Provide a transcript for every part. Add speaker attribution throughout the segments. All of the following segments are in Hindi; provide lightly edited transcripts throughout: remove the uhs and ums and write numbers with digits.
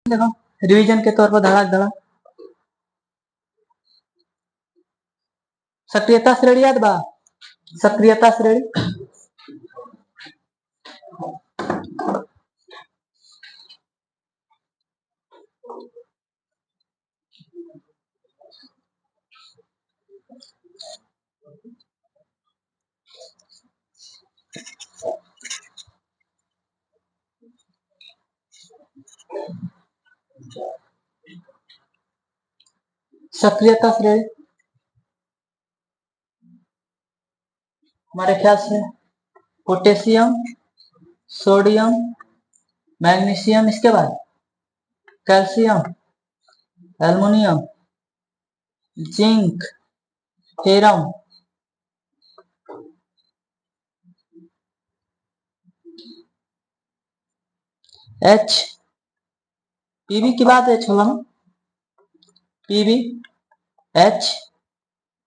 Speaker 1: देखो रिवीजन के तौर पर धड़ाक धड़ा सक्रियता श्रेणी याद बा। सक्रियता श्रेणी सक्रियता श्रेणी हमारे ख्याल से पोटेशियम, सोडियम, मैग्नीशियम, इसके बाद calcium, aluminium, zinc, ferrum, H, PB की बात है छोला में, पीबी, एच,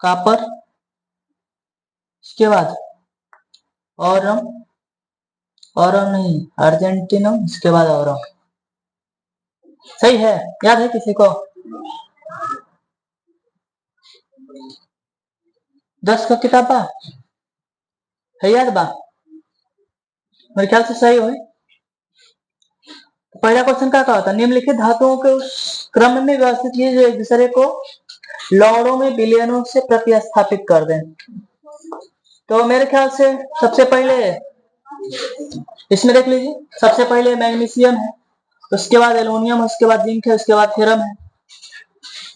Speaker 1: कॉपर, इसके बाद औरम, औरम नहीं अर्जेंटिनम, इसके बाद औरम। सही है, याद है किसी को? 10 का किताब है याद बा? मेरे ख्याल से सही हो। पहला क्वेश्चन क्या होता है? निम्नलिखित धातुओं के उस क्रम में व्यवस्थित कीजिए जो एक दूसरे को लौड़ों में विलयनों से प्रतिस्थापित कर दें। तो मेरे ख्याल से सबसे पहले इसमें देख लीजिए, सबसे पहले मैग्नीशियम है, उसके बाद एल्युमिनियम, उसके बाद जिंक है, उसके बाद फेरम है।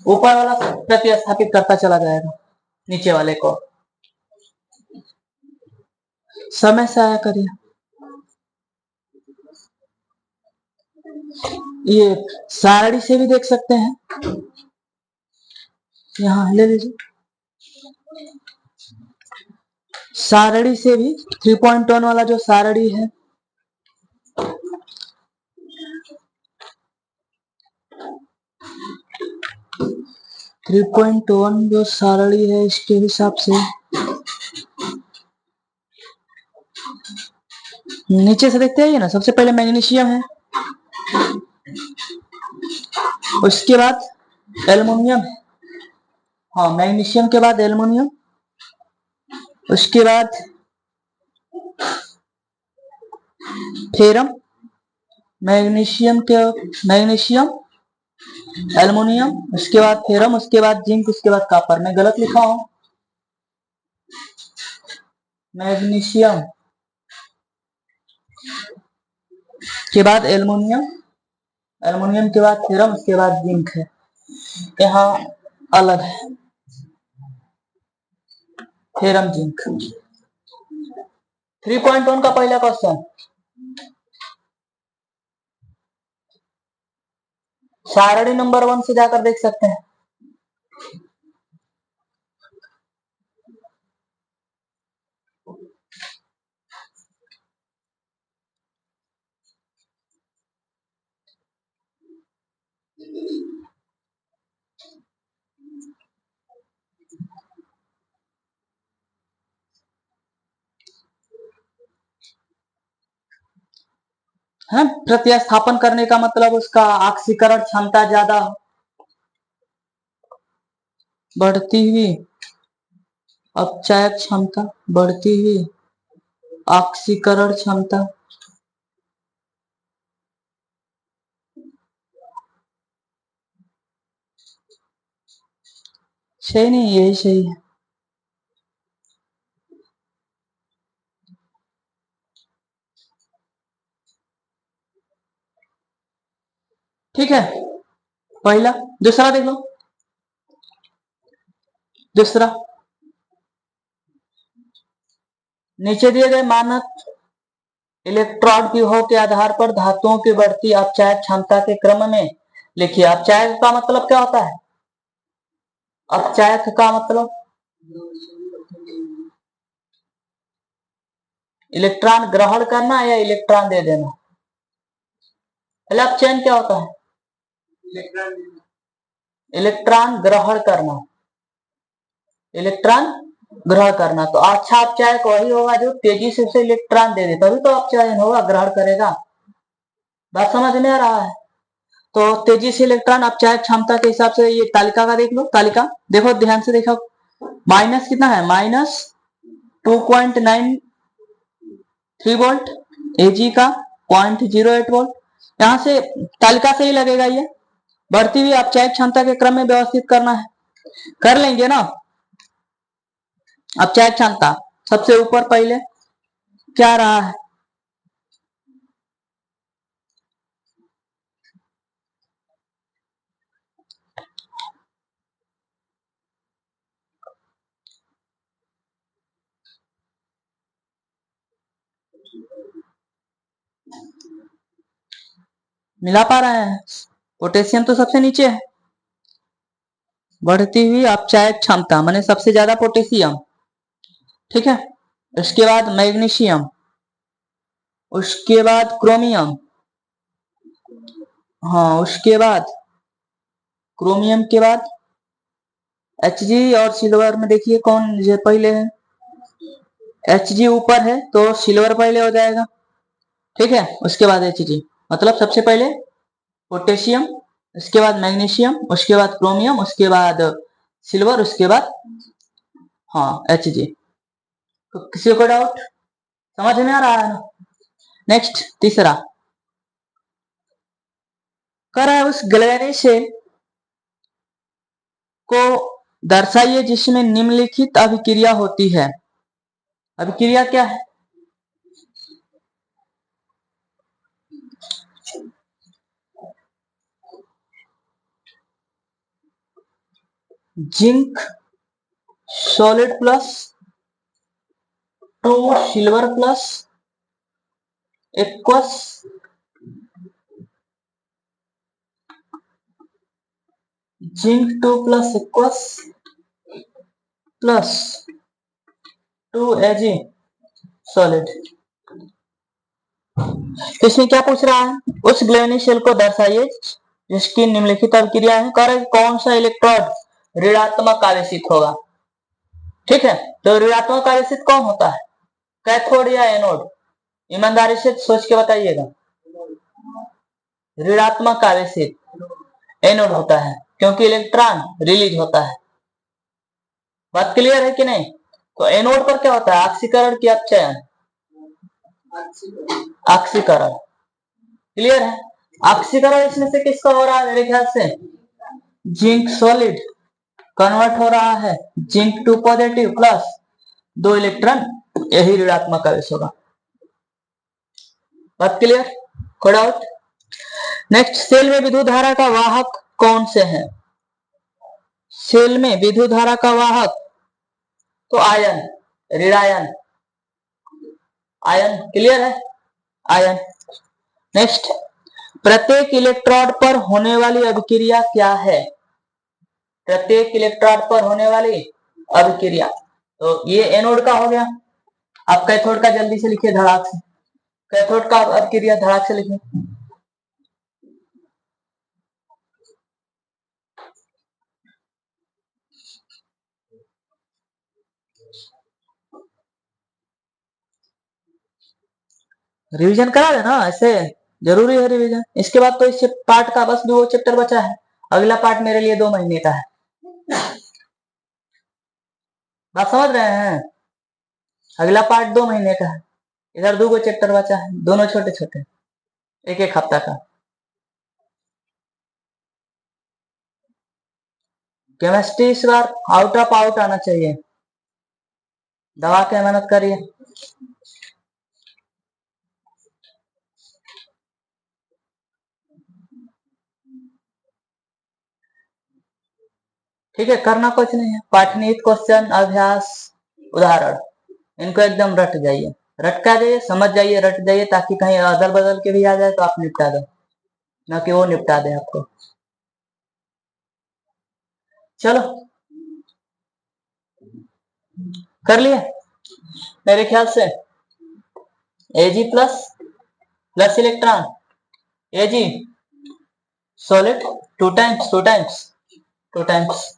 Speaker 1: ऊपर वाला प्रतिस्थापित करता चला जाएगा नीचे वाले को। समय से आया करिए। ये सारणी से भी देख सकते हैं, यहाँ ले लीजिए, सारणी से भी 3.1 वाला जो सारणी है, थ्री पॉइंट वन जो सारणी है इसके हिसाब से नीचे से देखते हैं ना, सबसे पहले मैग्नीशियम है, उसके बाद एल्युमिनियम है, हाँ मैग्नीशियम के बाद एल्युमिनियम, उसके बाद फेरम, मैग्नीशियम एल्युमिनियम, उसके बाद फेरम, उसके बाद जिंक, उसके बाद कॉपर। मैं गलत लिखा हूं, मैग्नीशियम के बाद एल्युमिनियम, एल्युमिनियम के बाद फेरम, उसके बाद जिंक है, यहाँ अलग है फेरम जिंक। 3.1 का पहला क्वेश्चन, सारणी नंबर 1 से जाकर देख सकते हैं। है प्रतिस्थापन करने का मतलब उसका ऑक्सीकरण क्षमता ज्यादा बढ़ती हुई, अपचायक क्षमता बढ़ती हुई, ऑक्सीकरण क्षमता, सही नहीं, यही सही है। ठीक है, पहला। दूसरा देख लो, दूसरा नीचे दिए गए मानक इलेक्ट्रॉन विभव के आधार पर धातुओं की बढ़ती अपचायक क्षमता के क्रम में लिखिए। अपचायक का मतलब क्या होता है? अपचायक का मतलब इलेक्ट्रॉन ग्रहण करना या इलेक्ट्रॉन दे देना। पहले अपचयन क्या होता है? इलेक्ट्रॉन ग्रहण करना, इलेक्ट्रॉन ग्रहण करना। तो अच्छा अपचायक वही होगा जो तेजी से उसे इलेक्ट्रॉन दे दे, तभी तो अपचयन होगा, ग्रहण करेगा। बात समझ में आ रहा है? तो तेजी से इलेक्ट्रॉन अपचायक क्षमता के हिसाब से ये तालिका का देख लो, तालिका देखो ध्यान से देखो, माइनस कितना है, माइनस 2.93 वोल्ट, एजी का 0.08 वोल्ट। यहां से तालिका से ही लगेगा ये। बढ़ती हुई अपचायक क्षमता के क्रम में व्यवस्थित करना है, कर लेंगे ना। अपचायक क्षमता सबसे ऊपर पहले क्या रहा है, मिला पा रहे हैं, पोटेशियम तो सबसे नीचे है। बढ़ती हुई अपचायक क्षमता माने सबसे ज्यादा पोटेशियम, ठीक है। उसके बाद मैग्नीशियम, उसके बाद क्रोमियम, हाँ उसके बाद क्रोमियम के बाद Hg, और सिल्वर में देखिए कौन जो पहले है, Hg ऊपर है तो सिल्वर पहले हो जाएगा, ठीक है। उसके बाद Hg, मतलब सबसे पहले पोटेशियम, उसके बाद मैग्नीशियम, उसके बाद क्रोमियम, उसके बाद सिल्वर, उसके बाद हाँ Hg। तो किसी को डाउट समझ में आ रहा है ना। नेक्स्ट तीसरा कर रहा है, उस ग्लैनी सेल को दर्शाइए जिसमें निम्नलिखित अभिक्रिया होती है। अभिक्रिया क्या है, zinc solid plus 2 silver plus aqueous zinc 2 plus aqueous plus 2 Ag solid. तो इसमें क्या पूछ रहा है, उस ग्लैनी सेल को दर्शाइए जिसकी निम्नलिखित अभिक्रिया है, कह रहे कौन सा इलेक्ट्रोड ऋणात्मक आवेशित होगा, ठीक है। तो ऋणात्मक आवेशित कौन होता है, कैथोड या एनोड, ईमानदारी से सोच के बताइएगा। ऋणात्मक आवेशित एनोड होता है, क्योंकि इलेक्ट्रॉन रिलीज होता है। बात क्लियर है कि नहीं। तो एनोड पर क्या होता है, ऑक्सीकरण की अपचयन, ऑक्सीकरण, क्लियर है। ऑक्सीकरण इसमें से किसका हो रहा है, मेरे ख्याल से जिंक सॉलिड कन्वर्ट हो रहा है, जिंक 2 पॉजिटिव प्लस 2 इलेक्ट्रॉन, यही ऋणात्मक आवेश होगा। बात क्लियर, कोई डाउट। नेक्स्ट, सेल में विद्युत धारा का वाहक कौन से हैं, सेल में विद्युत धारा का वाहक तो आयन, ऋणायन, आयन, क्लियर है, आयन। नेक्स्ट, प्रत्येक इलेक्ट्रोड पर होने वाली अभिक्रिया क्या है, प्रत्येक इलेक्ट्रोड पर होने वाली अभिक्रिया, तो ये एनोड का हो गया। आप कैथोड का जल्दी से लिखिए धड़ाक से, कैथोड का अभिक्रिया धड़ाक से लिखिए। रिवीजन करा देना, ऐसे जरूरी है रिवीजन। इसके बाद तो इस पार्ट का बस 2 चैप्टर बचा है, अगला पार्ट मेरे लिए 2 महीने का है। बात समझ रहे हैं, अगला पार्ट 2 महीने का है, इधर 2 चैप्टर बचा है, दोनों छोटे छोटे, एक एक हफ्ता का। केमिस्ट्री इस बार आउट ऑफ आउट आना चाहिए, दवा के मेहनत करिए। ठीक है, करना कुछ नहीं है, पाठनीत क्वेश्चन, अभ्यास, उदाहरण, इनको एकदम रट जाइए, रट का जाइए, समझ जाइए, रट जाइए, ताकि कहीं अदल बदल के भी आ जाए तो आप निपटा दो, ना कि वो निपटा दे आपको। चलो कर लिए मेरे ख्याल से। Ag plus plus electron, Ag solid 2 times 2 times 2 times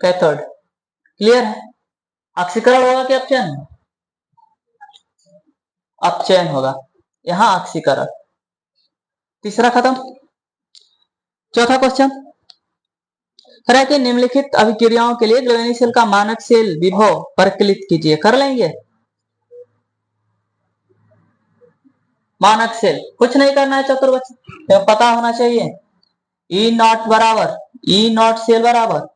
Speaker 1: cathode, clear है। ऑक्सीकरण होगा कि अपचयन, अपचयन होगा, यहाँ ऑक्सीकरण। तीसरा खत्म, चौथा क्वेश्चन है कि निम्नलिखित अभिक्रियाओं के लिए ग्लेवेनी सेल का मानक सेल विभव परिकलित कीजिए। कर लेंगे। मानक सेल कुछ नहीं करना है चतुर्भुज, तो पता होना चाहिए ई नॉट बराबर ई नॉट सेल बराबर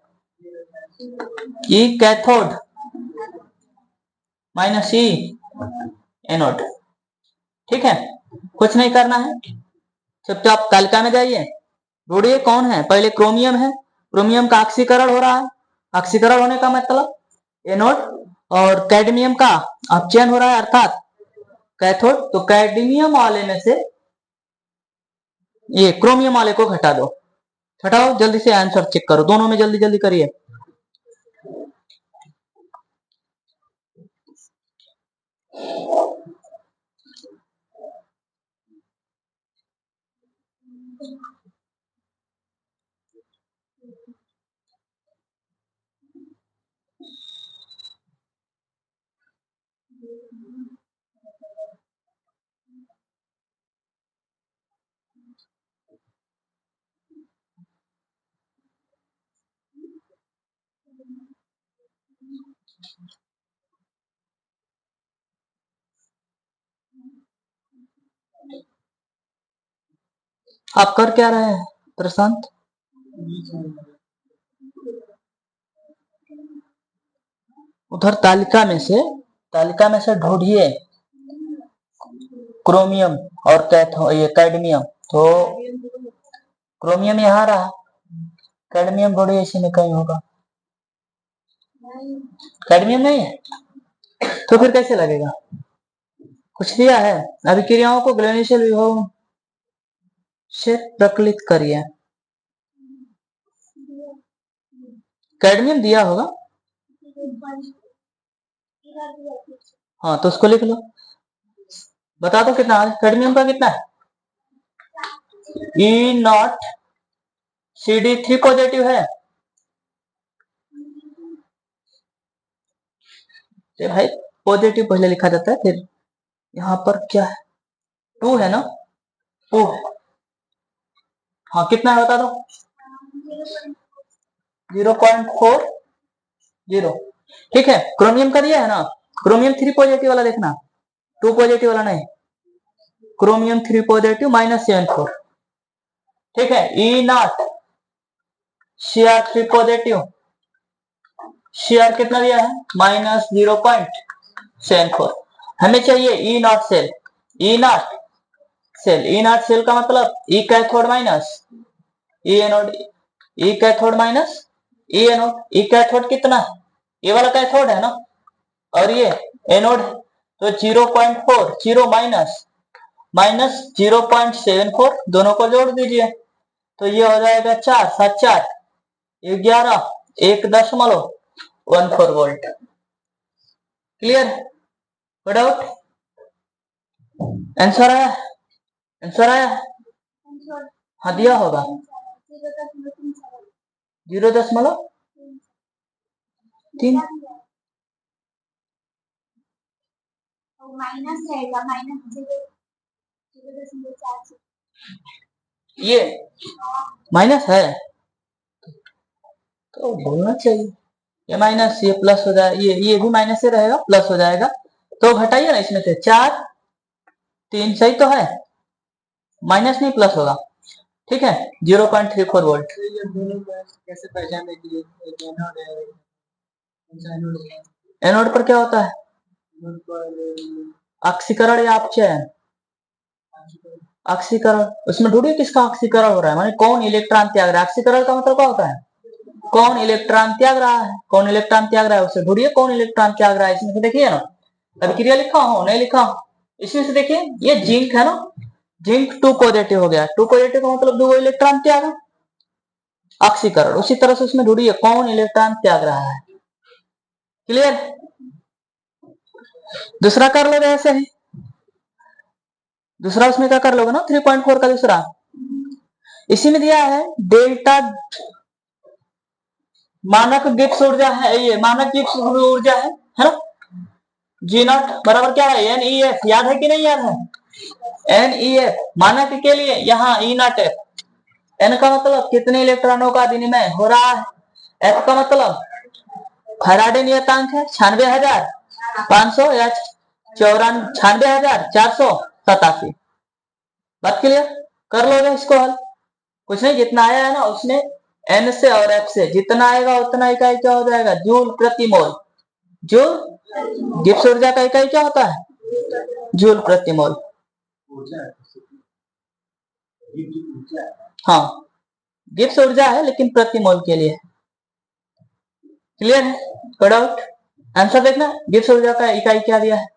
Speaker 1: ई कैथोड माइनस ई एनोड। ठीक है, कुछ नहीं करना है, चुपचाप तालिका में जाइए, ढूंढिए कौन है। पहले क्रोमियम है, क्रोमियम का ऑक्सीकरण हो रहा है, ऑक्सीकरण होने का मतलब एनोड, और कैडमियम का अपचयन हो रहा है अर्थात कैथोड। तो कैडमियम वाले में से ये क्रोमियम वाले को घटा दो, हटाओ जल्दी से आंसर चेक करो, दोनों में जल्दी जल्दी करिए। आप कर क्या रहे हैं प्रशांत? उधर तालिका में से ढूंढिए क्रोमियम और ये कैडमियम। तो क्रोमियम यहाँ रहा, कैडमियम ढूंढिए, इसी में कहीं होगा। कैडमियम नहीं है तो फिर कैसे लगेगा? कुछ दिया है, अभिक्रियाओं को ग्लेवेनी विभव से प्रकलित करिए। कैडमियम दिया होगा, हाँ तो उसको लिख लो, बता दो कितना है कैडमियम का, कितना है ई नॉट CD3 पॉजिटिव है। तो भाई पॉजिटिव पहले लिखा जाता है, फिर यहाँ पर क्या है 2 है ना, 2 है। हाँ कितना है बता दो, 0.40। ठीक है, क्रोमियम का दिया है ना, क्रोमियम 3 पॉजिटिव वाला देखना, 2 पॉजिटिव वाला नहीं, क्रोमियम 3 पॉजिटिव -74। ठीक है, ई नॉट Cr3 पॉजिटिव, Cr कितना दिया है -0.74। हमें चाहिए E not cell, E not cell, E not cell का मतलब E cathode minus E anode, E cathode minus E anode. E cathode कितना है, ये वाला कैथोड है ना, और ये एनोड है, तो 0.4 0 माइनस 0.74, दोनों को जोड़ दीजिए तो ये हो जाएगा 4 7 4 11 1.14 volt. Clear? No doubt? Answer आया? आंसर आया? हाँ दिया होगा 0.3 माइनस रहेगा, ये माइनस है तो बोलना चाहिए, ये माइनस ये प्लस हो जाएगा, ये भी माइनस से रहेगा, प्लस हो जाएगा, तो घटाइए ना इसमें से 4 3 सही तो है, माइनस नहीं प्लस होगा। ठीक है, 0.34 वोल्ट। कैसे पहचान देखिए एनोड पर क्या होता है, ऑक्सीकरण या अपचयन, ऑक्सीकरण। उसमें ढूंढिए किसका ऑक्सीकरण हो रहा है, माने कौन इलेक्ट्रॉन त्याग रहा है। ऑक्सीकरण का मतलब क्या होता है, कौन इलेक्ट्रॉन त्याग रहा है, कौन इलेक्ट्रॉन त्याग रहा है, उसे ढूंढिए कौन इलेक्ट्रॉन त्याग रहा है। इसमें से देखिए ना, अभिक्रिया लिखा हो नहीं लिखा हो, इसमें से देखिए ये जिंक है ना, जिंक 2 पॉजिटिव हो गया, 2 पॉजिटिव का मतलब 2 इलेक्ट्रॉन त्याग, ऑक्सीकरण। उसी तरह से उसमें ढूंढिए कौन इलेक्ट्रॉन त्याग रहा है। क्लियर? दूसरा कर लोगे ऐसे ही, दूसरा उसमें क्या कर लोगे ना 3.4 का दूसरा, इसी में दिया है डेल्टा मानक गिब्स ऊर्जा है, ये मानक गिब्स ऊर्जा है ना, जी नॉट बराबर क्या है NEF, याद है कि नहीं याद है, NEF मानक के लिए यहाँ E नॉट है, N का मतलब कितने इलेक्ट्रॉनों का विनिमय हो रहा है। F का मतलब फैराडे नियतांक है 96,500 या 96,487। बात क्लियर। कर लोगे इसको हल। कुछ नहीं, जितना आया है ना उसमें N से और F से जितना आएगा उतना इकाई क्या हो जाएगा, जूल प्रति मोल। जूल गिब्स ऊर्जा का इकाई क्या होता है, जूल प्रति मोल। हाँ, गिब्स ऊर्जा है लेकिन प्रति मोल के लिए। क्लियर है, कोई डाउट। आंसर देखना, गिब्स ऊर्जा का इकाई क्या दिया है।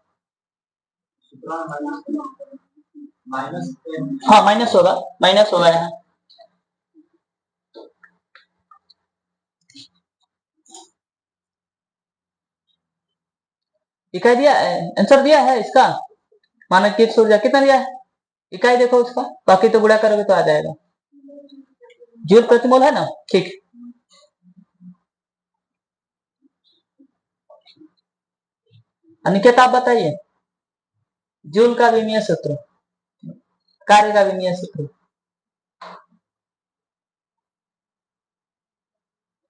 Speaker 1: हाँ माइनस होगा, माइनस होगा यहाँ। इकाई दिया, आंसर दिया है इसका। मानक गिब्स ऊर्जा कितना दिया है, इकाई देखो उसका, बाकी तो गुणा करोगे तो आ जाएगा। जूल प्रति मोल है ना, ठीक। अनिकेत आप बताइए, जूल का विमीय सूत्र, कार्य का विमीय सूत्र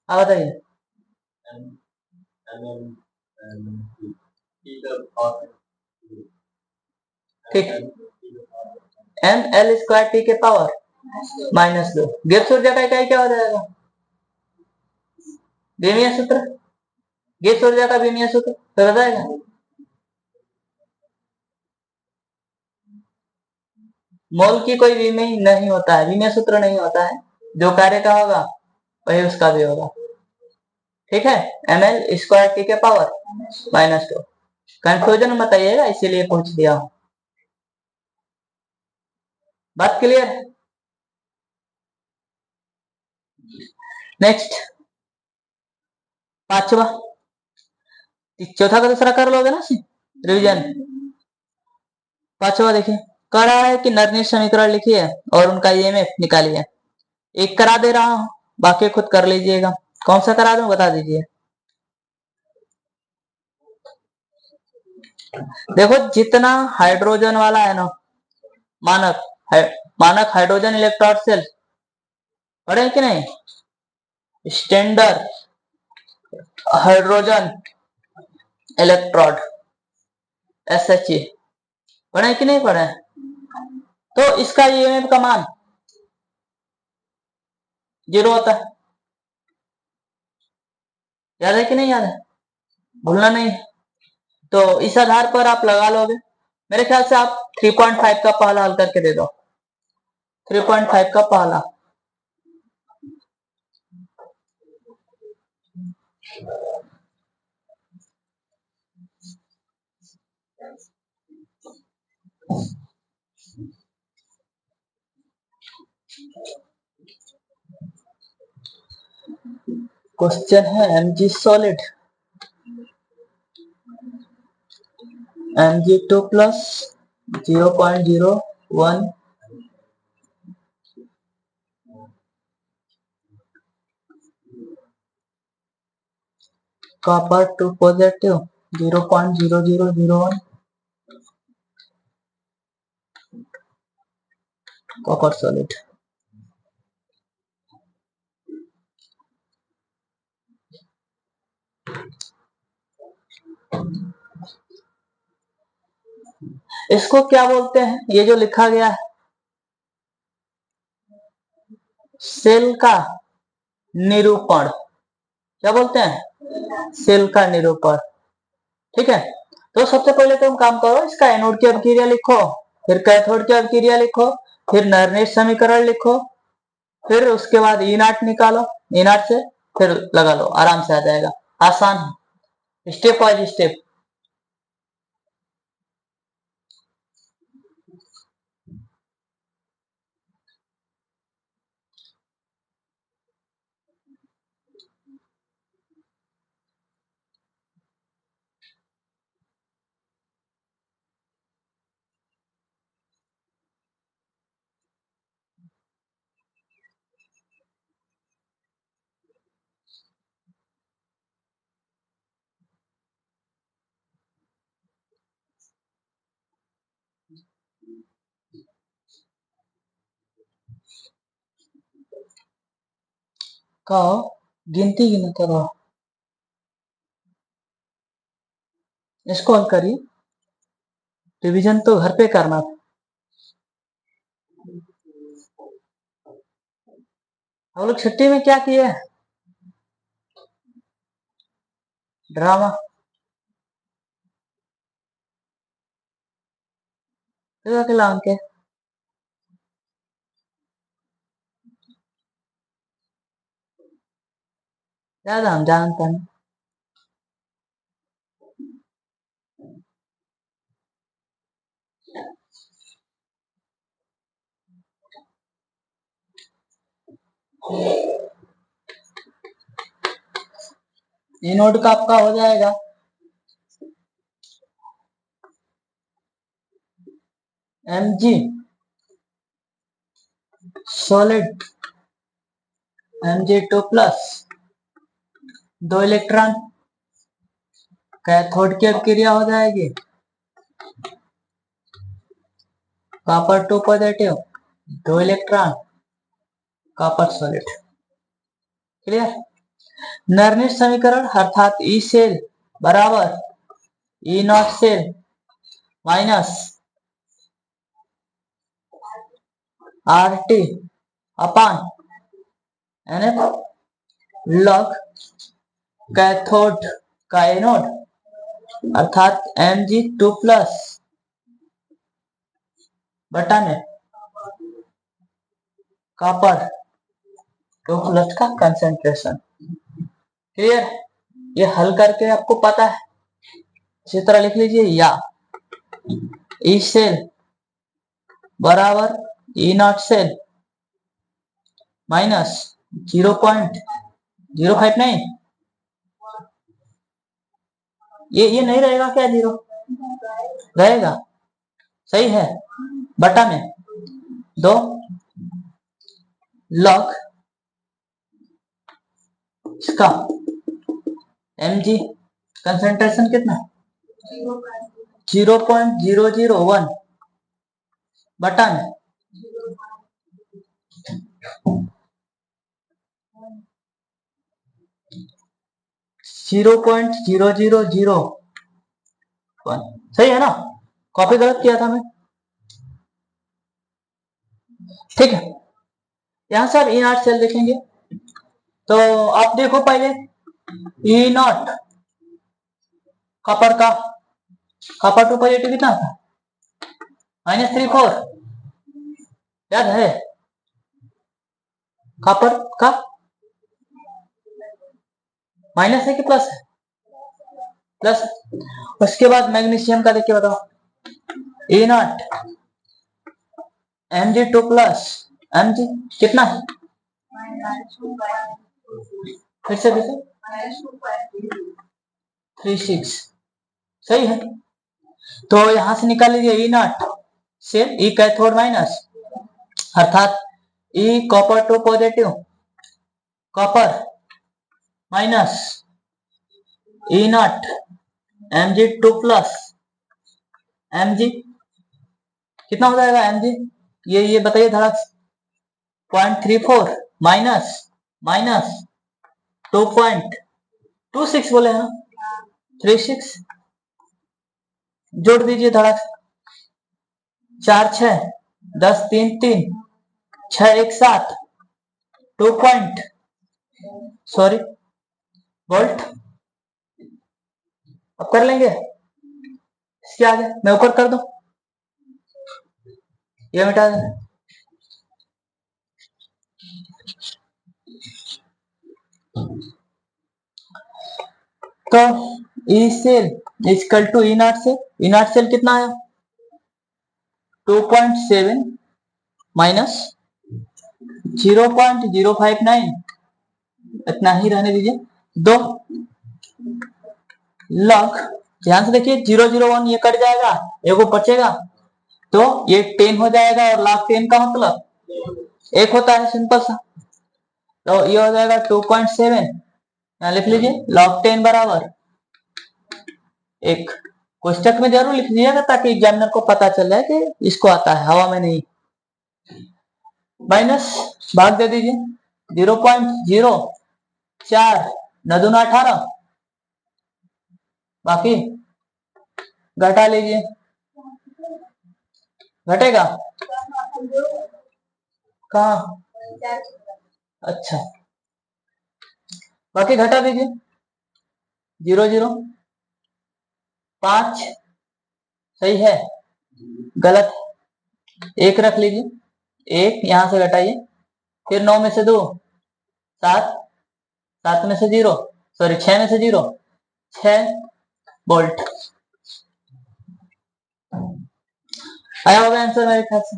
Speaker 1: आप बताइए। ठीक, एम एल स्क्वायर टी के पावर -2। गिब्स ऊर्जा का इकाई क्या हो जाएगा, विमीय सूत्र, गिब्स ऊर्जा का विमीय सूत्र तो बताएगा। मोल की कोई विमीय नहीं होता है, विमीय सूत्र नहीं होता है, जो कार्य का होगा वही उसका भी होगा। ठीक है, एम एल स्क्वायर टी के पावर -2। कंफ्यूजन मत आइएगा, इसीलिए पूछ दिया हूं। बात क्लियर है। नेक्स्ट, पांचवा, चौथा का दूसरा कर लोगे ना रिवीजन। पांचवा देखिए, कह रहा है कि निर्णय समीकरण लिखिए और उनका ईएमएफ निकालिए। एक करा दे रहा हूं, बाकी खुद कर लीजिएगा। कौन सा करा दूं बता दीजिए। देखो जितना हाइड्रोजन वाला है ना, मानक मानक हाइड्रोजन इलेक्ट्रोड सेल पढ़े कि नहीं, स्टैंडर्ड हाइड्रोजन इलेक्ट्रोड SHE पढ़े कि नहीं पढ़े, तो इसका ईएमएफ का मान 0 होता है। याद है कि नहीं याद है, भूलना नहीं है। तो इस आधार पर आप लगा लोगे। मेरे ख्याल से आप 3.5 का पहला हल करके दे दो। 3.5 का पहला, क्वेश्चन है Mg solid, Mg2 plus 0.01 copper 2 positive 0.0001 copper solid. इसको क्या बोलते हैं, ये जो लिखा गया है, सेल का निरूपण। क्या बोलते हैं, सेल का निरूपण। ठीक है, तो सबसे पहले तुम काम करो, इसका एनोड की अभिक्रिया लिखो, फिर कैथोड की अभिक्रिया लिखो, फिर नर्नेट समीकरण लिखो, फिर उसके बाद ई नाट निकालो, ई नाट से फिर लगा लो, आराम से आ जाएगा। आसान है, स्टेप बाय स्टेप। का गिनती गिनते रहो, इसको हल करिए। डिवीजन तो घर पे करना था। हम लोग छुट्टी में क्या किए? ड्रामा। अकेला अंक ज्यादा हम जानते हैं। ये नोट का आपका हो जाएगा Mg solid Mg2 plus 2 electron, cathode की अभिक्रिया हो जाएगी copper 2 positive 2 electron copper solid. Clear? निर्णित समीकरण अर्थात ई सेल बराबर E not cell minus R T upon n log cathode का एनोड अर्थात Mg2 प्लस बटा में कॉपर 2 प्लस का कंसेंट्रेशन। क्लियर? ये हल करके आपको पता है, इसी तरह लिख लीजिए या ई सेल बराबर ई नॉट सेल माइनस 0.059, ये नहीं रहेगा क्या? 0 रहेगा, सही है, बटा में 2 लॉग इसका Mg कंसेंट्रेशन कितना 0.001 बटा में 0.0001। सही है ना? कॉपी गलत किया था मैं, ठीक है। यहां से आप ई नॉट सेल देखेंगे तो आप देखो पहले ई नॉट कॉपर का, कॉपर 2 पॉजिटिव कितना था -34, याद है? कॉपर का माइनस है कि प्लस है? प्लस। उसके बाद मैग्नीशियम का देखिए बताओ, ए नॉट Mg2 प्लस Mg कितना है? फिर से देखो 36, सही है। तो यहां से निकाल लीजिए ई नॉट से ई कैथोड माइनस अर्थात E copper 2 positive copper minus E not Mg2 plus Mg कितना हो जाएगा Mg? ये बताइए धड़क। 0.34 माइनस माइनस 2.26 बोले हैं, 36 जोड़ दीजिए धड़क। 4 6 10 3 3 6 1 7 2 पॉइंट सॉरी वोल्ट। अब कर लेंगे इसके आगे, मैं ऊपर कर दूं, ये मिटा दें। तो E cell equal to E not cell, E not cell कितना है 2.7 माइनस 0.059, इतना ही रहने दीजिए। 2 लॉग, ध्यान से देखिए 001 ये कट जाएगा, एगो बचेगा तो ये 10 हो जाएगा और लॉग 10 का मतलब 1 होता है, सिंपल सा। तो ये हो जाएगा 2.7, यहाँ लिख लीजिए लॉग 10 बराबर 1। कोष्टक में जरूर लिख लीजिएगा ताकि एग्जामिनर को पता चल जाए कि इसको आता है, हवा में नहीं। माइनस भाग दे दीजिए 0.0 4 9 दूना 18, बाकी घटा लीजिए, घटेगा कहाँ? अच्छा, बाकी घटा दीजिए, 0 0 5 सही है, गलत, 1 रख लीजिए, 1 यहां से घटाइए, फिर 9 में से 2 7, 7 में से 0 सॉरी 6 में से 0 6 वोल्ट आया होगा आंसर मेरे ख्याल से।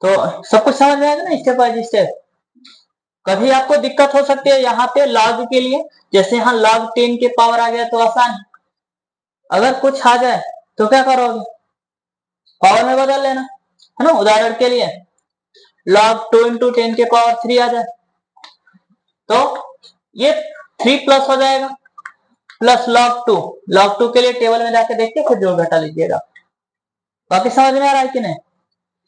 Speaker 1: तो सब कुछ समझ में आएगा ना स्टेप बाय स्टेप। कभी आपको दिक्कत हो सकती है यहाँ पे लॉग के लिए, जैसे यहाँ log 10 के पावर आ गया तो आसान, अगर कुछ आ जाए तो क्या करोगे, पावर में बदल लेना है ना। उदाहरण के लिए log 2 into 10 के पावर 3 आ जाए तो ये 3 प्लस हो जाएगा, प्लस log 2 के लिए टेबल में जाके देख के फिर जोड़ घटा लीजिएगा। बाकी समझ में आ रहा है कि नहीं?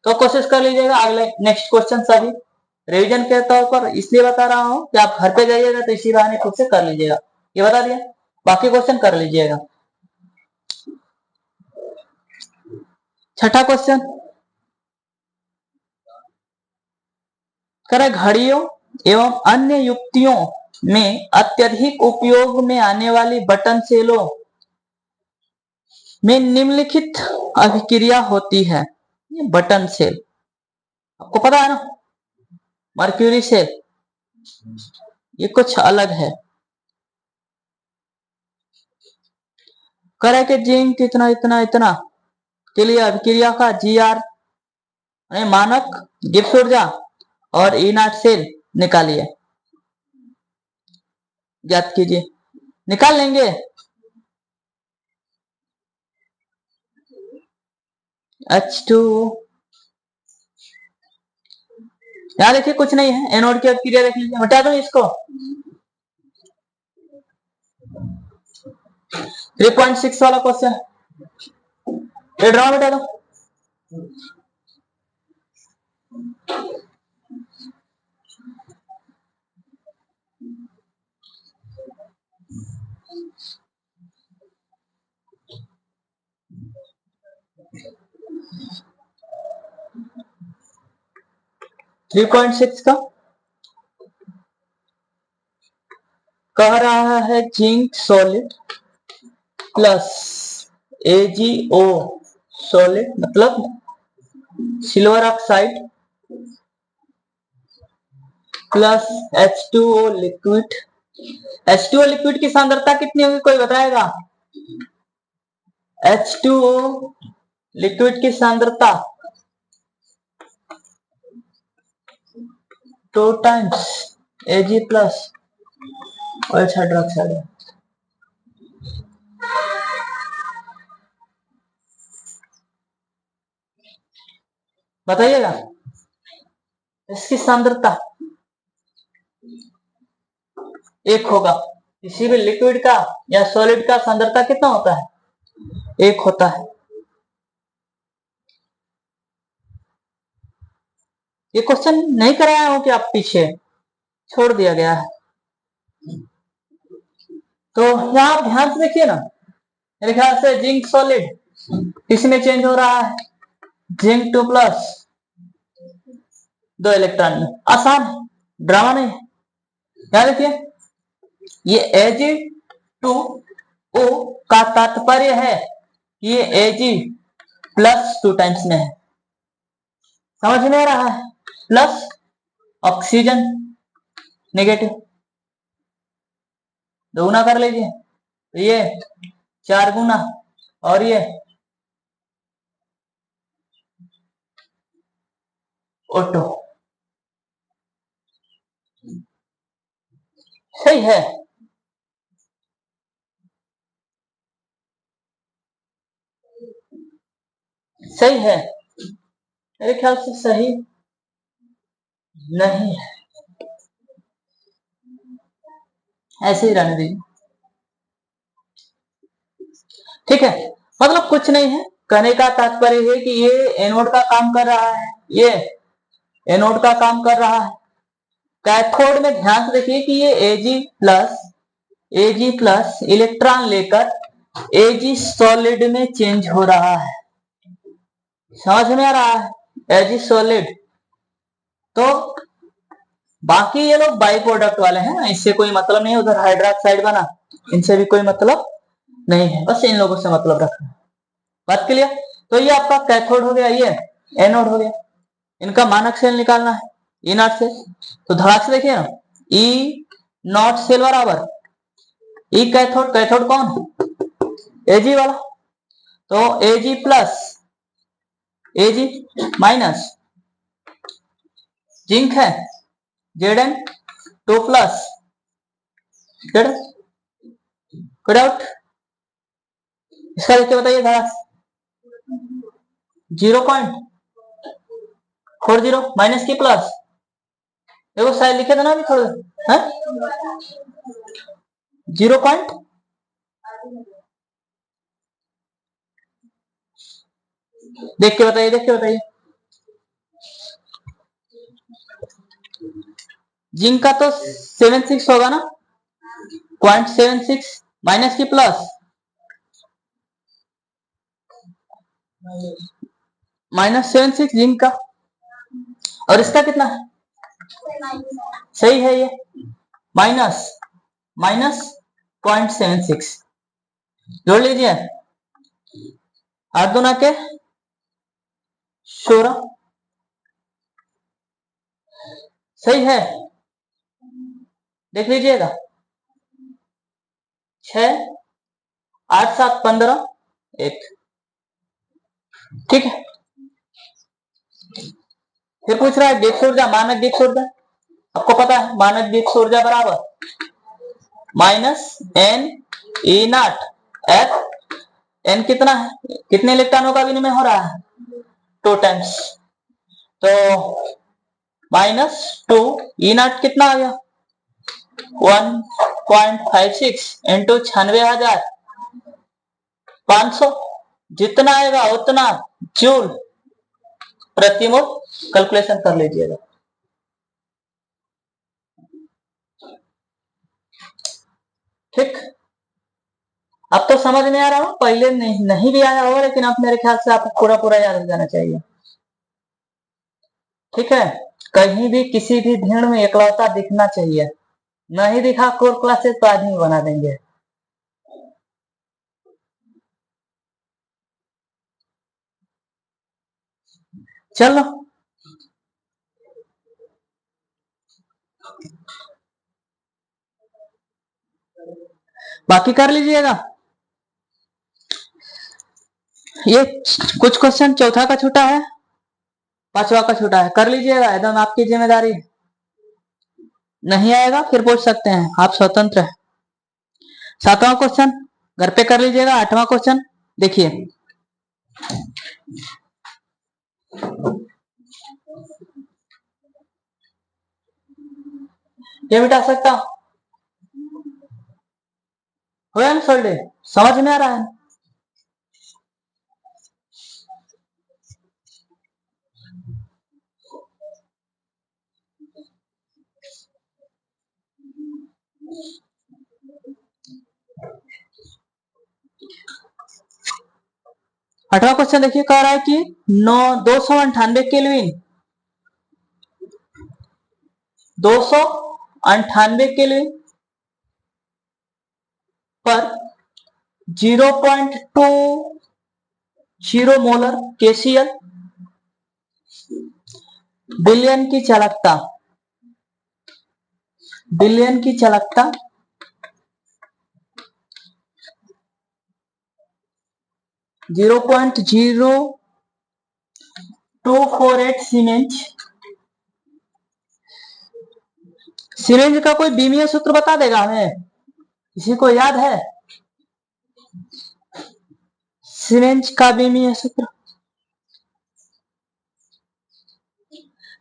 Speaker 1: तो कोशिश कर लीजिएगा अगले नेक्स्ट क्वेश्चन सभी रिवीजन के तौर पर इसलिए बता रहा हूं कि आप घर पे जाइएगा तो इसी बहाने खुद से कर लीजिएगा। ये बता दिया, बाकी क्वेश्चन कर लीजिएगा। छठा क्वेश्चन करे घड़ियों एवं अन्य युक्तियों में अत्यधिक उपयोग में आने वाली बटन सेलों में निम्नलिखित अभिक्रिया होती है। ये बटन सेल आपको पता है ना, मर्क्यूरी सेल, ये कुछ अलग है। करे कि जिंक इतना इतना इतना के लिए अभिक्रिया का GR मानक गिब्स ऊर्जा और E0 सेल निकालिए, ज्ञात कीजिए। निकाल लेंगे, H2 यहाँ देखिए कुछ नहीं है, एनोड की अभिक्रिया देख लीजिए, हटा दो इसको। 3.6 वाला क्वेश्चन ये ड्रा बता दो। 3.6 का कह रहा है zinc solid plus AgO solid मतलब silver oxide plus H2O liquid. H2O liquid की सांद्रता कितनी होगी कोई बताएगा? H2O लिक्विड की सांद्रता 2 times Ag plus OH hydroxide है। बताइएगा इसकी सांद्रता 1 होगा। किसी भी लिक्विड का या सॉलिड का सांद्रता कितना होता है? 1 होता है। ये क्वेश्चन नहीं कराया हो कि आप पीछे छोड़ दिया गया है, तो यहां आप ध्यान से देखिए ना, मेरे ख्याल से जिंक सॉलिड इसमें चेंज हो रहा है, जिंक 2 प्लस 2 इलेक्ट्रॉन में, आसान है, ड्रामा नहीं है। क्या देखिए ये Ag2O का तात्पर्य है ये Ag प्लस 2 टाइम्स में है, समझ में आ रहा है, प्लस ऑक्सीजन नेगेटिव, दोगुना कर लीजिए तो ये 4 गुना और ये O2 सही है। सही है मेरे ख्याल से सही नहीं है, ऐसे ही रहने दीजिए, ठीक है। मतलब कुछ नहीं है, कहने का तात्पर्य है कि ये एनोड का काम कर रहा है, ये एनोड का काम कर रहा है। कैथोड में ध्यान से देखिए कि ये Ag प्लस इलेक्ट्रॉन लेकर Ag सॉलिड में चेंज हो रहा है। समझ में आ रहा है? Ag solid. तो बाकी ये लोग बाई प्रोडक्ट वाले हैं, इससे कोई मतलब नहीं। उधर हाइड्रोक्साइड बना, इनसे भी कोई मतलब नहीं है, बस इन लोगों से मतलब रखना। बात क्लियर? तो ये आपका कैथोड हो गया, ये एनोड हो गया। इनका मानक सेल निकालना है ई नॉट से। तो धड़ाक से देखिए ना, ई नॉट सेल बराबर ई कैथोड, कैथोड कौन है? Ag वाला। तो Ag plus Ag minus zinc है Zn2 प्लस Z, कोई डाउट? इसका देखिए बताइए धड़ाक। 0.40 माइनस की प्लस, देखो शायद लिखे थे ना अभी थोड़े, है 0 पॉइंट, देख के बताइए, देख के बताइए। जिंक का तो 76 होगा ना, 0.76 माइनस की प्लस, -76 जिंक का। और इसका कितना है? सही है ये, माइनस 0.76 जोड़ लीजिए, 8 दूना के 16, सही है। देख लीजिएगा, 6 8 7 15 1, ठीक है। फिर पूछ रहा है दीप्त ऊर्जा, मानक दीप्त ऊर्जा आपको पता है, मानक दीप्त ऊर्जा बराबर minus N E not F. N कितना है, कितने इलेक्ट्रॉनों का विनिमय हो रहा है? 2 टाइम्स। तो -2 ई नॉट कितना आ गया? 1.56 इंटू 96,500, जितना आएगा उतना जूल प्रति मोल, कैलकुलेशन कर लीजिएगा। ठीक, अब तो समझ में आ रहा हो, पहले नहीं भी आया होगा, लेकिन अब मेरे ख्याल से आपको पूरा पूरा याद हो जाना चाहिए। ठीक है, कहीं भी किसी भी भीड़ में एकलौता दिखना चाहिए, नहीं दिखा कोर क्लासेस तो आदमी बना देंगे। चलो बाकी कर लीजिएगा। ये कुछ क्वेश्चन चौथा का छूटा है, पांचवा का छूटा है, कर लीजिएगा, एकदम आपकी जिम्मेदारी। नहीं आएगा फिर पूछ सकते हैं, आप स्वतंत्र है। 7वां क्वेश्चन घर पे कर लीजिएगा। 8वां क्वेश्चन देखिए, ये मिटा सकता हो ना सोल्डे, समझ में आ रहा है? आठवां क्वेश्चन देखिए, कह रहा है कि 298 केल्विन, 298 केल्विन पर 0.20 मोलर KCl बिलियन की चालकता, बिलियन की चालकता 0.0248 सीमेंस। सीमेंस का कोई बीमीय सूत्र बता देगा हमें, किसी को याद है? सीमेंस का बीमीय सूत्र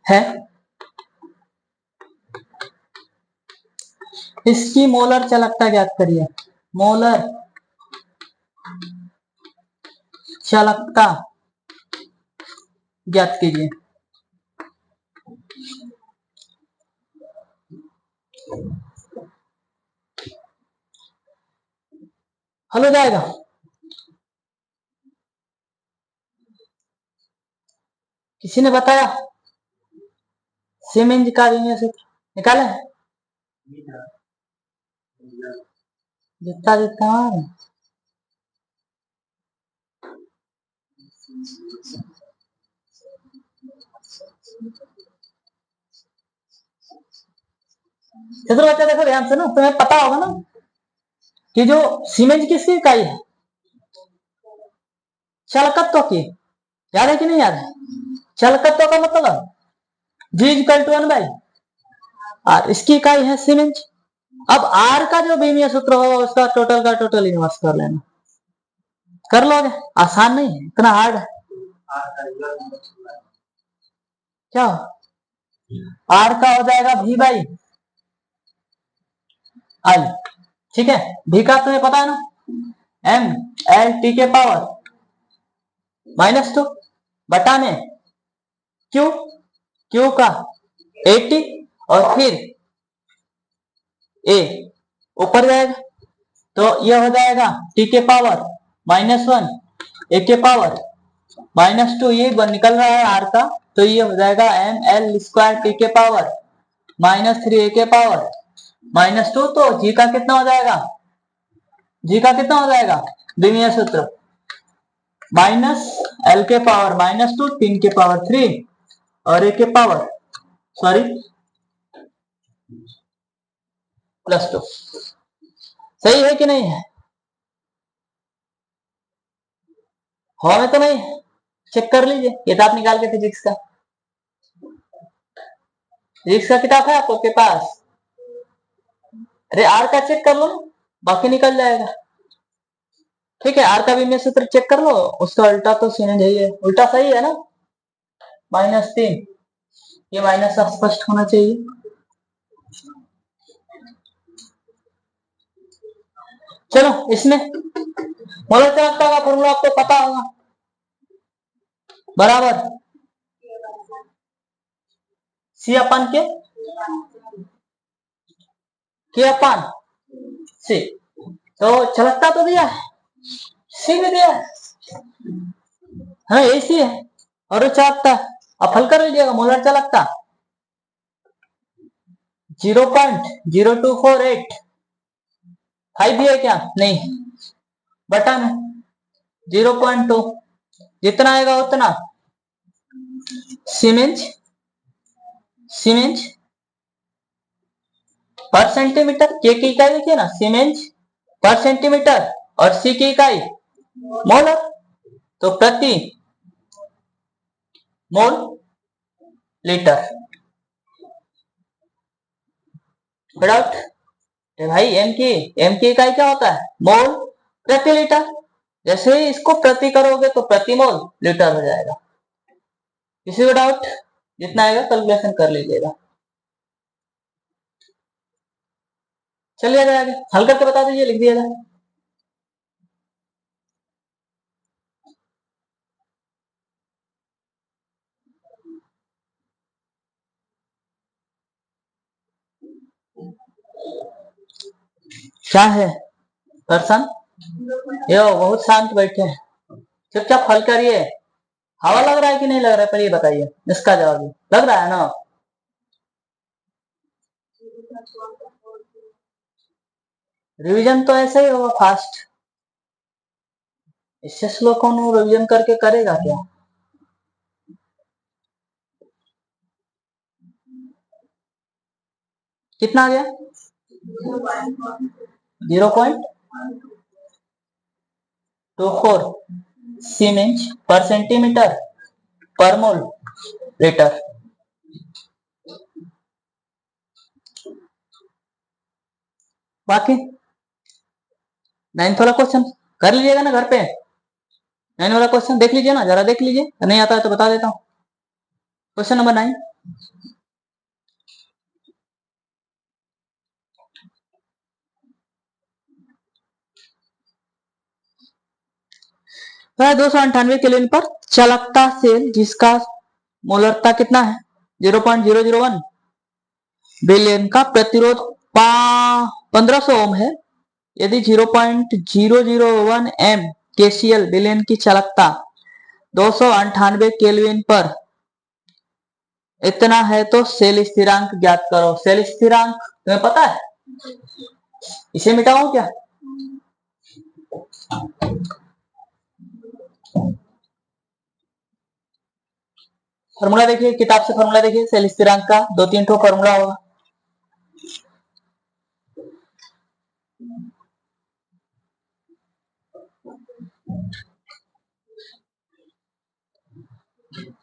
Speaker 1: है, इसकी मोलर चालकता ज्ञात करिए। मोलर चालकता ज्ञात कीजिए। हल हो जाएगा। किसी ने बताया? सीमेंस का विमीय सूत्र निकाले? जितना जितना चलो बच्चा देखो ध्यान से ना, तुम्हें पता होगा ना कि जो सीमेंस किसकी इकाई है? चालकत्व की। याद है कि नहीं याद है? चालकत्व का मतलब G इक्वल टू 1/r, इसकी इकाई है सीमेंस। अब R का जो विमीय सूत्र होगा उसका टोटल का टोटल इनवर्स कर लेना। कर लोगे? आसान नहीं है, इतना हार्ड है क्या? R का हो जाएगा V/L, ठीक है। V का तुम्हें पता है ना, mLT के पावर -2 बटा में Q का 80 और फिर A ऊपर जाएगा तो यह हो जाएगा T के पावर -1 A के पावर -2, ये निकल रहा है R का, तो ये हो जाएगा mL² T के पावर -3 A के पावर -2। तो G का कितना हो जाएगा? G का कितना हो जाएगा विमीय सूत्र? -L के पावर -2 3 के पावर 3 और A के पावर +2। सही है कि नहीं है? में तो नहीं, चेक कर लीजिए किताब निकाल के फिजिक्स का। फिजिक्स का किताब है आपके पास? अरे आर का चेक कर लो ना, बाकी निकल जाएगा। ठीक है, आर का विमीय सूत्र चेक कर लो, उसका उल्टा तो सीन है, उल्टा सही है ना? -3, ये माइनस स्पष्ट होना चाहिए। चलो इसमें मोलर चालकता का फॉर्मूला आपको पता होगा, बराबर C अपन के अपन C। तो चालकता तो दिया है, C भी दिया है, हाँ AC है और चालकता। अब हल कर लीजिएगा। मोलर चालकता 0.0248 5 भी है क्या? नहीं, बटा में 0.2, जितना आएगा उतना सीमेंस पर सेंटीमीटर। के की इकाई देखिए ना, सीमेंस पर सेंटीमीटर और सी की इकाई मोलर, तो प्रति मोल लीटर। डाउट? भाई एम की इकाई क्या होता है? मोल प्रति लीटर। जैसे ही इसको प्रति करोगे तो प्रति मोल लीटर हो जाएगा। किसी को डाउट? जितना आएगा कैलकुलेशन कर लीजिएगा। चलिए आगे हल करके बता दीजिए, लिख दिएगा। क्या है पर्सन? यो बहुत शांत बैठे हैं, चुपचाप हल करिए। हवा लग रहा है कि नहीं लग रहा है, पर ये बताइए, इसका जवाब लग रहा है ना? रिवीजन तो ऐसे ही होगा फास्ट, इससे स्लो कौन रिवीजन करके करेगा क्या? कितना आ गया? 0.24 सीमेंस पर सेंटीमीटर पर मोल लीटर। बाकी 9th वाला क्वेश्चन कर लीजिएगा ना घर पे। 9 वाला क्वेश्चन देख लीजिए ना, जरा देख लीजिए, नहीं आता है तो बता देता हूँ। क्वेश्चन नंबर 9, वह 298 केल्विन पर चालकता सेल जिसका मोलरता कितना है 0.001 बिलियन का प्रतिरोध 1500 ओम है। यदि 0.001 एम केसीएल बिलियन की चालकता 298 केल्विन पर इतना है तो सेल स्थिरांक ज्ञात करो। सेल स्थिरांक तुम्हें पता है, इसे मिटाओ क्या? फॉर्मूला देखिए, किताब से फॉर्मूला देखिए सेल स्थिरांक का, 2-3 ठो फॉर्मूला होगा।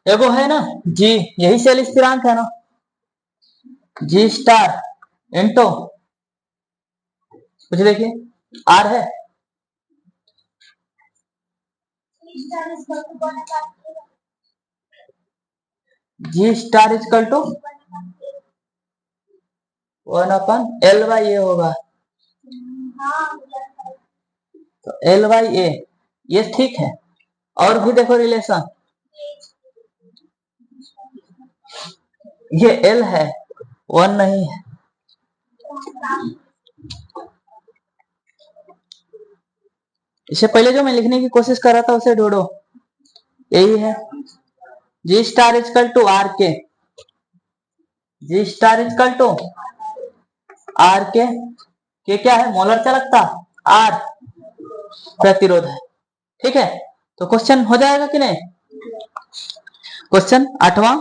Speaker 1: एगो है ना जी, यही सेल स्थिरांक है ना, जी स्टार इंटो कुछ देखिए आर है, जी स्टार इजकल टू 1/L/A होगा, तो L/A ये ठीक है। और भी देखो रिलेशन, ये L है 1 नहीं है, इससे पहले जो मैं लिखने की कोशिश कर रहा था उसे ढूंढो, यही है जी स्टार इजकल टू आर के, जी स्टार इजकल टू आर के क्या है मोलर चालकता, आर प्रतिरोध है। ठीक है, तो क्वेश्चन हो जाएगा कि नहीं? क्वेश्चन 8वां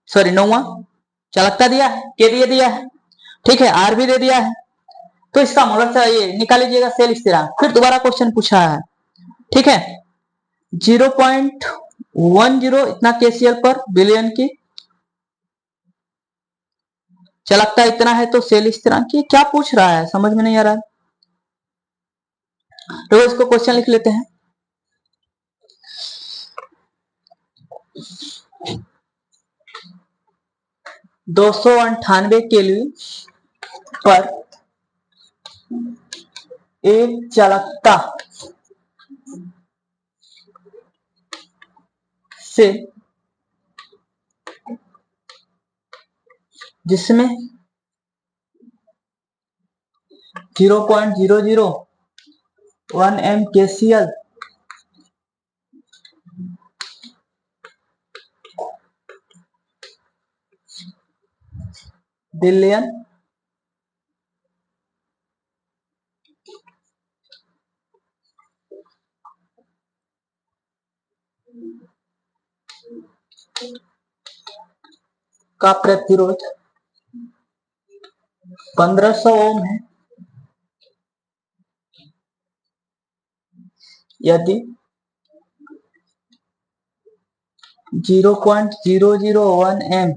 Speaker 1: सॉरी 9वां चालकता दिया है, के दिया है, ठीक है, आर भी दे दिया है, तो इसका मोलर चाहिए, निकाल लीजिएगा सेल स्थिरांक। फिर दोबारा क्वेश्चन पूछा है, ठीक है, 0.10 इतना केसीएल पर बिलियन की चालकता इतना है तो सेल स्थिरांक की क्या पूछ रहा है, समझ में नहीं आ रहा है, तो इसको क्वेश्चन लिख लेते हैं। दो सौ 98 केल्विन पर एक चालकता से जिसमें 0.001 एम केसीएल बिलियन का प्रतिरोध 1500 ओम है, यदि 0.001 एम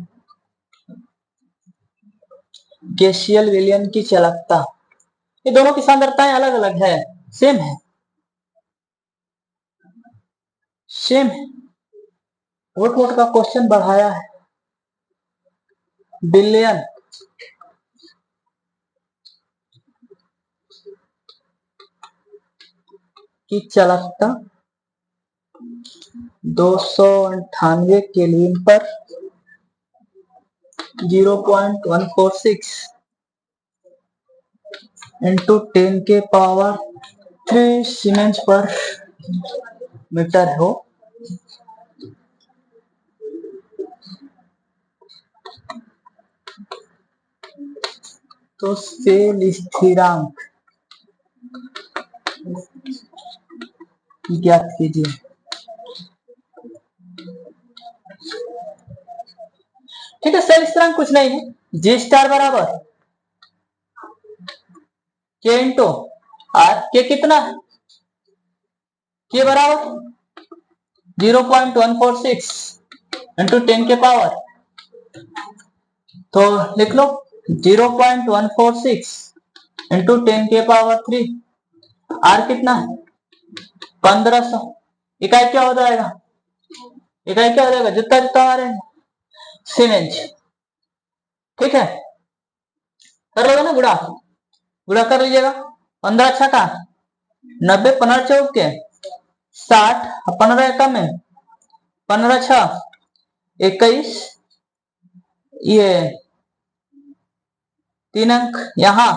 Speaker 1: केसीएल विलियन की चालकता, ये दोनों की सांद्रताएं अलग अलग है, सेम है, सेम है, वोट वोट का क्वेश्चन बढ़ाया है, बिलियन की चालकता 298 केल्विन पर 0.146 इंटू 10 के पावर 3 सीमेंस पर मीटर हो, तो सेल स्थिरांक ज्ञात कीजिए। ठीक है, सेल स्थिरांक कुछ नहीं है, जी स्टार बराबर के इंटू आर, के कितना है, के बराबर 0.146 इंटू 10 के पावर, तो लिख लो 0.146 इंटू 10 के पावर 3, आर कितना है 1500, इकाई क्या हो जाएगा, इकाई क्या हो जाएगा, जितना जितना आ रहे हैं सीमेंस। ठीक है, कर लोगे ना गुड़ा, गुड़ा कर लीजिएगा, 15 अच्छा का 90 15 चौक के 60, 15 कम है, 15 6 21, ये 3 अंक यहां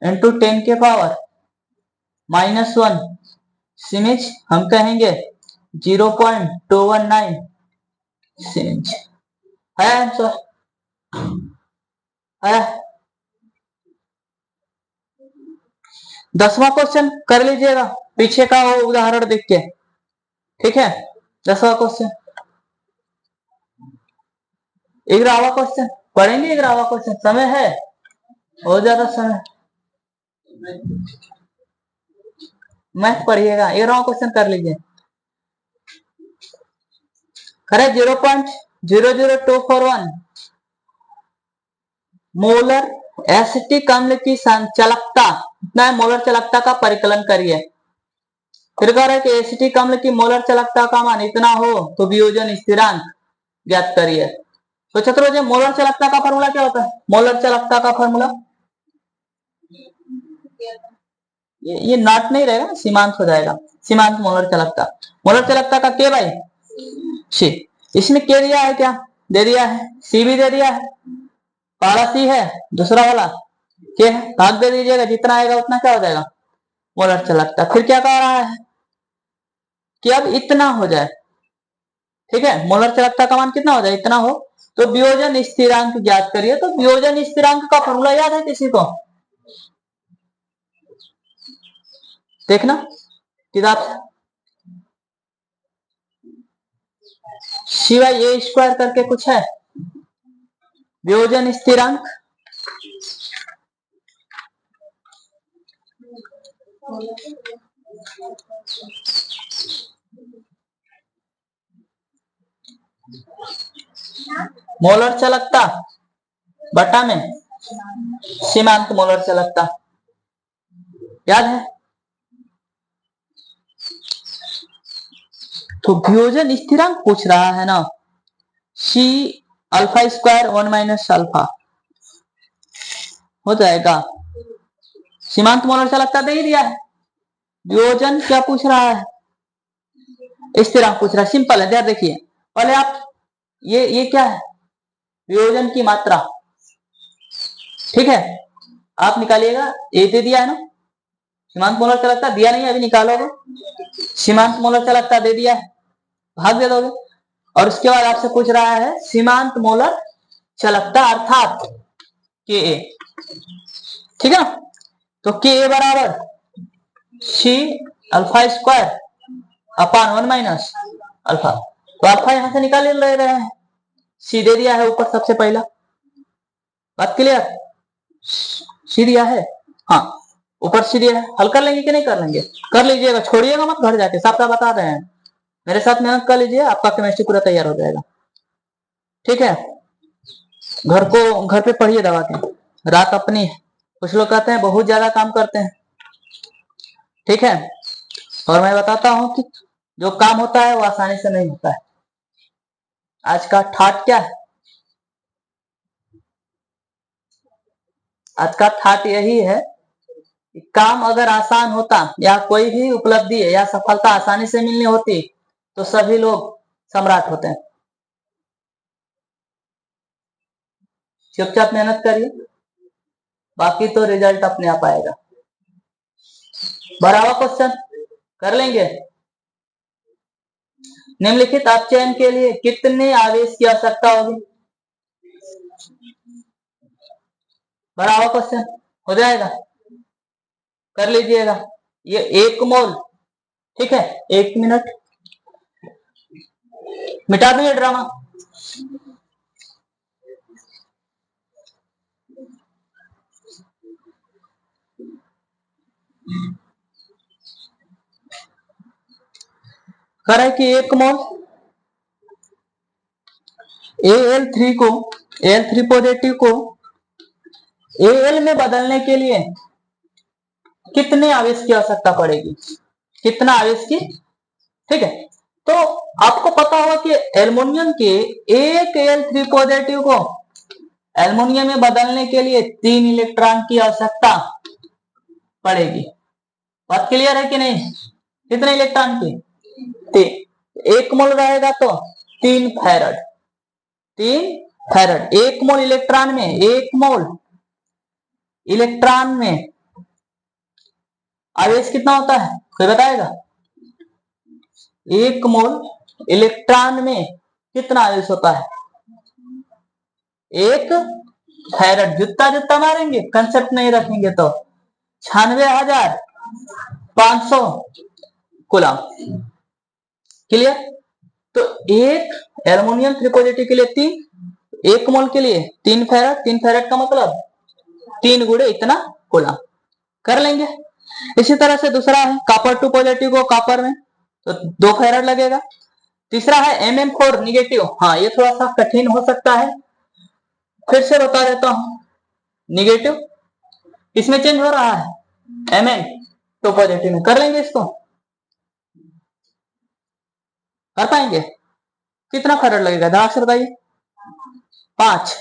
Speaker 1: इंटू 10 के पावर -1 सीमेज हम कहेंगे 0.219 सीमेज है आंसर है। 10वां क्वेश्चन कर लीजिएगा पीछे का वो उदाहरण देख के, ठीक है। 10वां क्वेश्चन, 11वां क्वेश्चन पढ़ेंगे। 11वां क्वेश्चन समय है, बहुत ज्यादा समय, मैथ पढ़िएगा। 11वां क्वेश्चन कर लीजिए। करे 0.00241 मोलर एसिटिक अम्ल की संचालकता, इतना मोलर चालकता का परिकलन करिए। फिर कह रहा है कि एसिटिक अम्ल की मोलर चालकता का मान इतना हो तो वियोजन स्थिरांक ज्ञात करिए। तो छात्रों जी मोलर चालकता का फॉर्मूला क्या होता है? मोलर चालकता का फॉर्मूला ये नॉट नहीं रहेगा, सीमांत हो जाएगा। सीमांत मोलर चालकता, मोलर चालकता का के भाई सी। इसमें के दिया है क्या? दे दिया है, सी भी दे दिया है, पहला सी है, दूसरा वाला के है, भाग दे दीजिएगा, जितना आएगा उतना क्या हो जाएगा मोलर चालकता। फिर क्या कह रहा है कि अब इतना हो जाए, ठीक है, मोलर चालकता का मान कितना हो जाए, इतना हो तो वियोजन स्थिरांक ज्ञात करिए। तो वियोजन स्थिरांक का फॉर्मूला याद है किसी को? देखना किताब सिवाय ए स्क्वायर करके कुछ है वियोजन स्थिरांक। मोलर चालकता बटा में सीमांत मोलर चालकता, याद है? तो वियोजन स्थिरांक पूछ रहा है ना, C alpha square 1 minus alpha हो जाएगा। सीमांत मोलर चालकता दे ही दिया है, वियोजन क्या पूछ रहा है? स्थिरांक पूछ रहा है। सिंपल है, देखिए पहले आप ये क्या है, वियोजन की मात्रा, ठीक है, आप निकालिएगा। ए दे दिया है ना, सीमांत मोलर चालकता दिया नहीं है, अभी निकालोगे। सीमांत मोलर चालकता दे दिया है, भाग दे दोगे। और उसके बाद आपसे पूछ रहा है सीमांत मोलर चालकता अर्थात के ए, ठीक है। तो के ए बराबर C alpha square upon 1 minus alpha. तो अल्फा यहां से निकाल ले रहे हैं, सी दे दिया है ऊपर सबसे पहला, बात क्लियर? सी दिया है, हाँ ऊपर सी दिया है। हल कर लेंगे कि नहीं कर लेंगे? कर लीजिएगा, छोड़िएगा मत घर जाके, साफ साफ बता रहे हैं। मेरे साथ मेहनत कर लीजिए, आपका केमिस्ट्री पूरा तैयार हो जाएगा, ठीक है। घर पे पढ़िए दवा के, रात अपनी। कुछ लोग कहते हैं बहुत ज्यादा काम करते हैं, ठीक है, और मैं बताता हूं कि जो काम होता है वो आसानी से नहीं होता है। आज का ठाट क्या है? आज का ठाट यही है कि काम अगर आसान होता या कोई भी उपलब्धि है या सफलता आसानी से मिलनी होती तो सभी लोग सम्राट होते हैं। चुपचाप मेहनत करिए, बाकी तो रिजल्ट अपने आप आएगा। 12वां क्वेश्चन कर लेंगे। निम्नलिखित अपचयन के लिए कितने आवेश की आवश्यकता होगी? 12वां क्वेश्चन हो जाएगा, कर लीजिएगा। ये 1 मोल, ठीक है, 1 मिनट मिटा दो ये ड्रामा। करे कि 1 मोल Al3 को, Al3 पॉजिटिव को Al में बदलने के लिए कितने आवेश की आवश्यकता पड़ेगी? कितना आवेश की, ठीक है। तो आपको पता होगा कि एल्युमिनियम के एक Al3 पॉजिटिव को एल्युमिनियम में बदलने के लिए 3 इलेक्ट्रॉन की आवश्यकता पड़ेगी। बात क्लियर है कि नहीं? कितने इलेक्ट्रॉन की? 3। 1 मोल रहेगा तो 3 फैरड। 3 फैरड। 1 मोल इलेक्ट्रॉन में, 1 मोल इलेक्ट्रॉन में आवेश कितना होता है, कोई बताएगा? 1 मोल इलेक्ट्रॉन में कितना आवेश होता है? 1 फैरड। जुत्ता जुत्ता मारेंगे, कंसेप्ट नहीं रखेंगे तो 96,500 कूलम। क्लियर? तो एक एल्युमिनियम 3 पॉजिटिव के लिए 3, 1 मोल के लिए 3 फैरड। 3 फैरड का मतलब 3 गुणे इतना कूलम। कर लेंगे। इसी तरह से दूसरा है कॉपर 2 पॉजिटिव को कॉपर में, तो 2 फैरड लगेगा। तीसरा है Mn4 निगेटिव। हाँ, ये थोड़ा सा कठिन हो सकता है, फिर से बता देता हूं। निगेटिव इसमें चेंज हो रहा है, Mn2 पॉजिटिव में। कर लेंगे इसको, कर पाएंगे? कितना फैरड लगेगा ध्यान से बताइए? 5।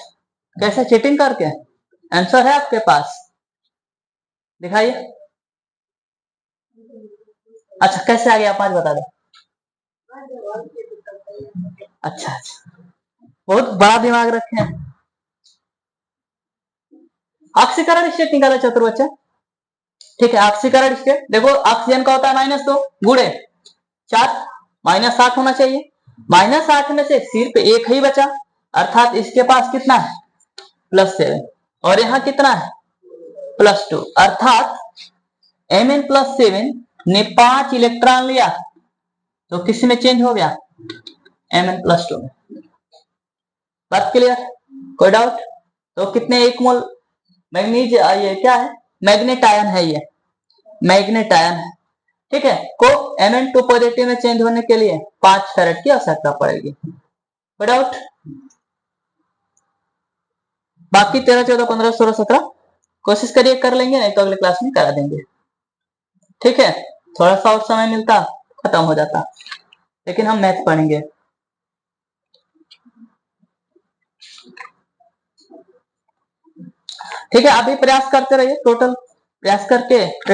Speaker 1: कैसे? चीटिंग करके? आंसर है आपके पास, दिखाइए। अच्छा, कैसे आ गया 5 बता दो। अच्छा अच्छा, बहुत बड़ा दिमाग रखे हैं। ऑक्सीकरण स्टेट निकाला चतुर बच्चा। ठीक है, ऑक्सीकरण स्टेट देखो, ऑक्सीजन का होता है -2 गुणे 4, -8 होना चाहिए। -8 में से सिर्फ एक ही बचा, अर्थात इसके पास कितना है? +7। और यहाँ कितना है? +2। अर्थात Mn+7 ने 5 इलेक्ट्रॉन लिया, तो किस में चेंज हो गया? Mn+2 में। बात क्लियर? कोई डाउट? तो कितने 1 मोल मैग्नीज, ये क्या है? मैग्नेट आयन है, ये मैग्नेट आयन है। ठीक है, को Mn2 पॉजिटिव में चेंज होने के लिए 5 फैरेड की आवश्यकता पड़ेगी। कोई डाउट? बाकी 13, 14, 15, 16, 17 कोशिश करिए, कर लेंगे, नहीं तो अगले क्लास में करा देंगे। ठीक है, थोड़ा सा और समय मिलता खत्म हो जाता, लेकिन हम मैथ पढ़ेंगे। ठीक है, अभी प्रयास करते रहिए, टोटल प्रयास करके